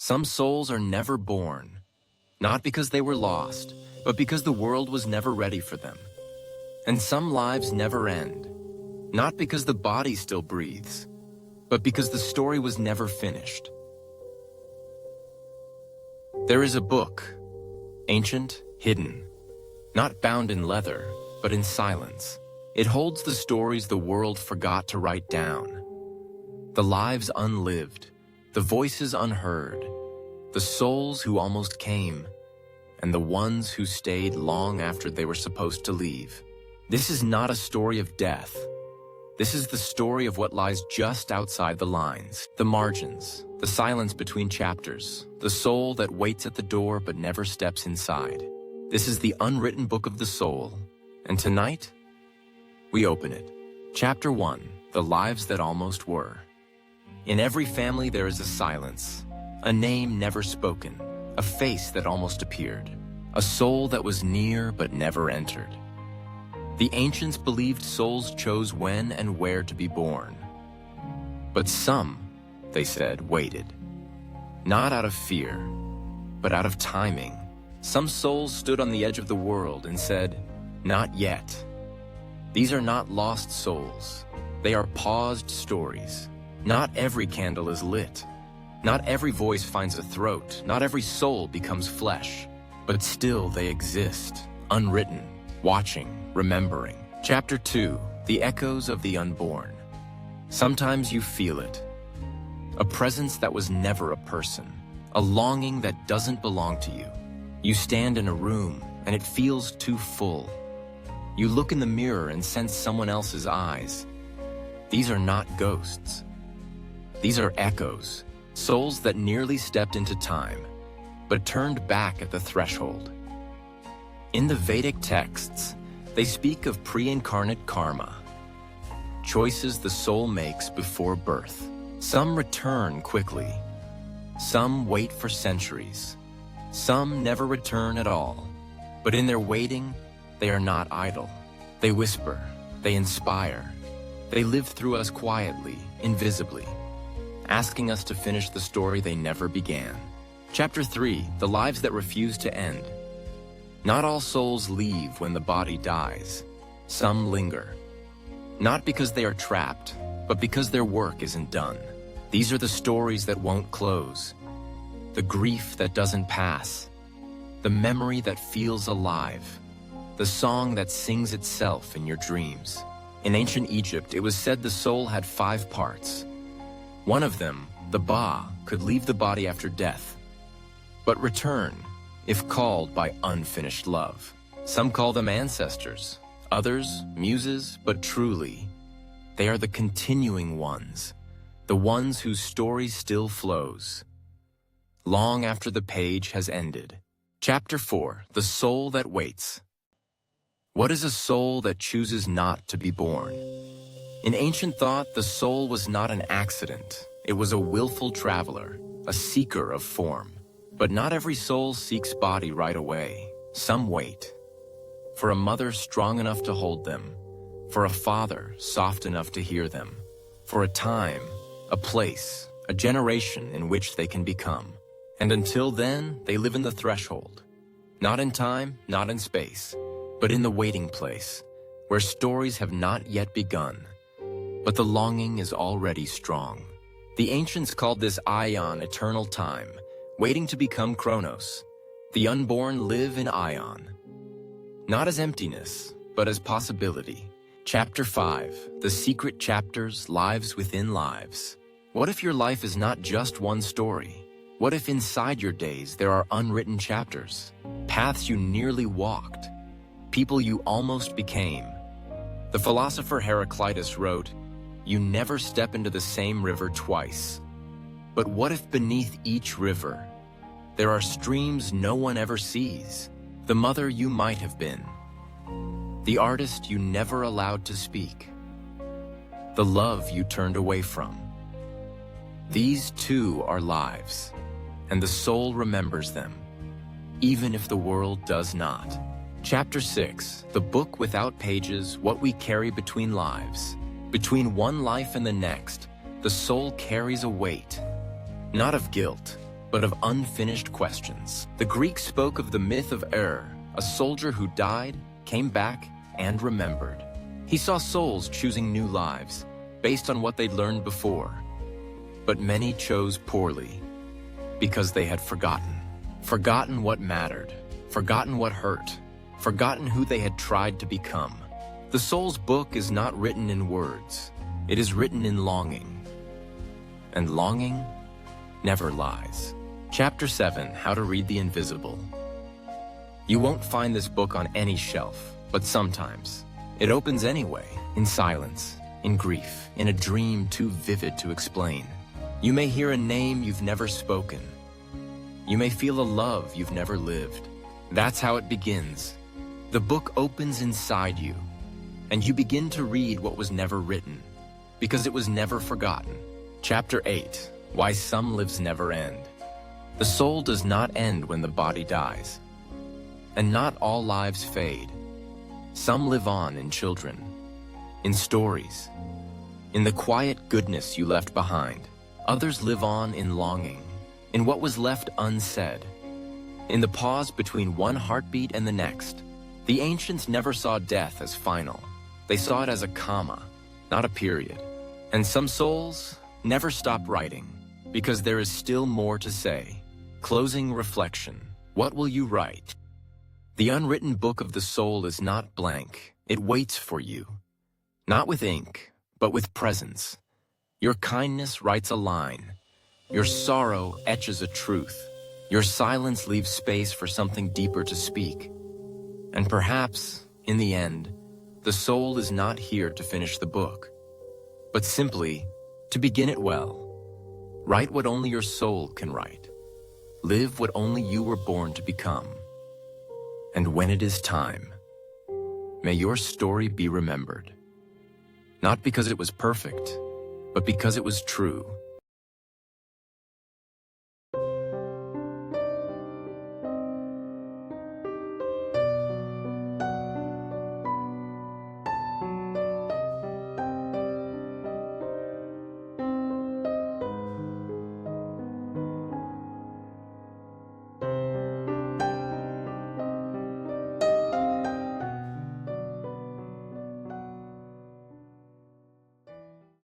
Some souls are never born, not because they were lost, but because the world was never ready for them. And some lives never end, not because the body still breathes, but because the story was never finished. There is a book, ancient, hidden, not bound in leather, but in silence. It holds the stories the world forgot to write down, the lives unlived, the voices unheard, the souls who almost came, and the ones who stayed long after they were supposed to leave. This is not a story of death. This is the story of what lies just outside the lines, the margins, the silence between chapters, the soul that waits at the door but never steps inside. This is the unwritten book of the soul, and tonight, we open it. Chapter 1, The Lives That Almost Were. In every family there is a silence, a name never spoken, a face that almost appeared, a soul that was near but never entered. The ancients believed souls chose when and where to be born. But some, they said, waited. Not out of fear, but out of timing. Some souls stood on the edge of the world and said, "Not yet." These are not lost souls. They are paused stories. Not every candle is lit. Not every voice finds a throat. Not every soul becomes flesh. But still they exist, unwritten, watching, remembering. Chapter 2, The Echoes of the Unborn. Sometimes you feel it. A presence that was never a person. A longing that doesn't belong to you. You stand in a room and it feels too full. You look in the mirror and sense someone else's eyes. These are not ghosts. These are echoes, souls that nearly stepped into time, but turned back at the threshold. In the Vedic texts, they speak of pre-incarnate karma, choices the soul makes before birth. Some return quickly. Some wait for centuries. Some never return at all. But in their waiting, they are not idle. They whisper. They inspire. They live through us quietly, invisibly, asking us to finish the story they never began. Chapter 3, The Lives That Refuse to End. Not all souls leave when the body dies. Some linger. Not because they are trapped, but because their work isn't done. These are the stories that won't close. The grief that doesn't pass. The memory that feels alive. The song that sings itself in your dreams. In ancient Egypt, it was said the soul had 5 parts. One of them, the Ba, could leave the body after death, but return if called by unfinished love. Some call them ancestors, others muses, but truly, they are the continuing ones, the ones whose story still flows, long after the page has ended. Chapter 4, The Soul That Waits. What is a soul that chooses not to be born? In ancient thought, the soul was not an accident. It was a willful traveler, a seeker of form. But not every soul seeks body right away. Some wait. For a mother strong enough to hold them. For a father soft enough to hear them. For a time, a place, a generation in which they can become. And until then, they live in the threshold. Not in time, not in space, but in the waiting place, where stories have not yet begun. But the longing is already strong. The ancients called this aion eternal time, waiting to become chronos. The unborn live in aion, not as emptiness, but as possibility. Chapter 5, The Secret Chapters, Lives Within Lives. What if your life is not just one story? What if inside your days there are unwritten chapters, paths you nearly walked, people you almost became? The philosopher Heraclitus wrote, "You never step into the same river twice." But what if beneath each river, there are streams no one ever sees? The mother you might have been. The artist you never allowed to speak. The love you turned away from. These too are lives, and the soul remembers them, even if the world does not. Chapter 6, The Book Without Pages, What We Carry Between Lives. Between one life and the next, the soul carries a weight, not of guilt, but of unfinished questions. The Greeks spoke of the myth of error, a soldier who died, came back, and remembered. He saw souls choosing new lives, based on what they'd learned before. But many chose poorly, because they had forgotten what mattered, forgotten what hurt, forgotten who they had tried to become. The soul's book is not written in words, it is written in longing. And longing never lies. Chapter 7, How to Read the Invisible. You won't find this book on any shelf, but sometimes it opens anyway, in silence, in grief, in a dream too vivid to explain. You may hear a name you've never spoken. You may feel a love you've never lived. That's how it begins. The book opens inside you, and you begin to read what was never written, because it was never forgotten. Chapter 8, Why Some Lives Never End. The soul does not end when the body dies, and not all lives fade. Some live on in children, in stories, in the quiet goodness you left behind. Others live on in longing, in what was left unsaid, in the pause between one heartbeat and the next. The ancients never saw death as final. They saw it as a comma, not a period. And some souls never stop writing, because there is still more to say. Closing reflection. What will you write? The unwritten book of the soul is not blank. It waits for you. Not with ink, but with presence. Your kindness writes a line. Your sorrow etches a truth. Your silence leaves space for something deeper to speak. And perhaps, in the end, the soul is not here to finish the book, but simply to begin it well. Write what only your soul can write. Live what only you were born to become. And when it is time, may your story be remembered. Not because it was perfect, but because it was true.